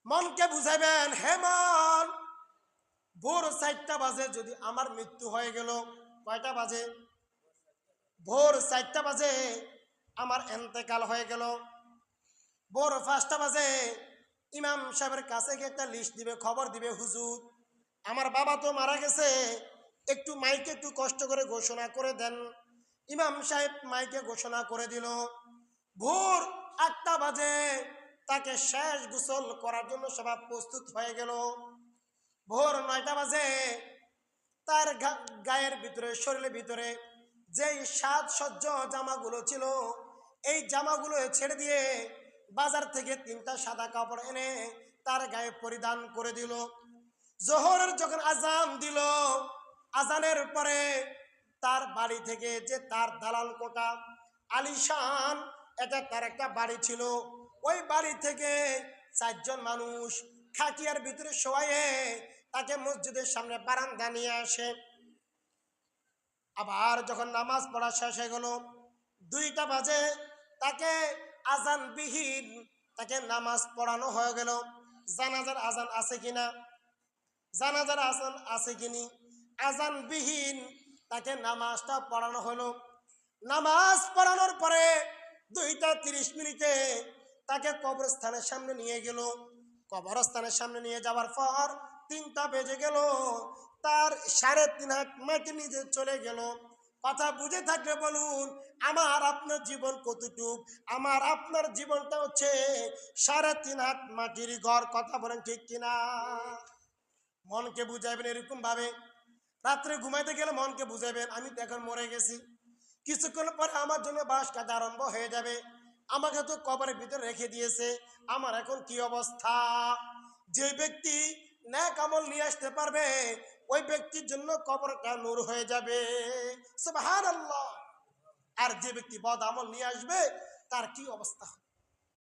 মনকে বুঝাইবেন, হে মন, ভোর 4টা বাজে যদি আমার মৃত্যু হয়ে গেল, কয়টা বাজে? ভোর 4টা বাজে আমার এন্তেকাল হয়ে গেল, ভোর 5টা বাজে ইমাম সাহেবের কাছে গিয়ে একটা লিস্ট দিবে, খবর দিবে, হুজুর আমার বাবা তো মারা গেছে, একটু মাইকে একটু কষ্ট করে ঘোষণা করে দেন। ইমাম সাহেব মাইকে ঘোষণা করে দিল। ভোর 8টা বাজে তাকে শেষ গোসল করার জন্য সবাই প্রস্তুত হয়ে গেল। ভোর 9টা বাজে তার গায়ের ভিতরে, শরীরের ভিতরে যেই সাজসজ্জ জামাগুলো ছিল, এই জামাগুলো ছেড়ে দিয়ে বাজার থেকে 3টা সাদা কাপড় এনে তার গায়ে পরিধান করে দিল। জোহরের যখন আজান দিল, আজানের পরে তার বাড়ি থেকে, যে তার দালাল কোটা আলিশান, এটা তার একটা বাড়ি ছিল, ওই বাড়ি থেকে 4জন মানুষ খাটিয়ার ভিতরে শোয়ায়ে তাকে মসজিদের সামনে বারান্দা নিয়ে আসে। আবার যখন নামাজ পড়া শেষ হয়ে গেল, 2টা বাজে তাকে আজানবিহীন তাকে নামাজ পড়ানো হয়ে গেল। জানাজার আজান আছে কিনা? জানাজার আজান আছে কিনি? আজানবিহীন তাকে নামাজটা পড়ানো হলো। নামাজ পড়ানোর পরে 2টা 30 মিনিটে তাকে কবরস্থানের সামনে নিয়ে গেল। কবরস্থানের সামনে নিয়ে যাওয়ার পর 3টা বেজে গেল, তার 3.5 হাত মাটি নিচে চলে গেল। কথা বুঝে থাকলে বলুন, আমার আপনার জীবন কতটুক? আমার আপনার জীবনটা হচ্ছে 3.5 হাত মাটির ঘর। কথা বলেন ঠিক কিনা? মনকে বুঝাইবেন এরকম ভাবে, রাত্রে ঘুমাইতে গেলে মনকে বুঝাইবেন, আমি তো এখন মরে গেছি, কিছুক্ষণ পরে আমার জন্য বাঁশ কাটা আরম্ভ হয়ে যাবে, আমাকে তো কবরের ভিতরে রেখে দিয়েছে, আমার এখন কি অবস্থা? যে ব্যক্তি নেক আমল নিয়ে আসতে পারবে, ওই ব্যক্তির জন্য কবরটা নূর হয়ে যাবে, সুবহানাল্লাহ। আর যে ব্যক্তি বদ আমল নিয়ে আসবে, তার কি অবস্থা হবে?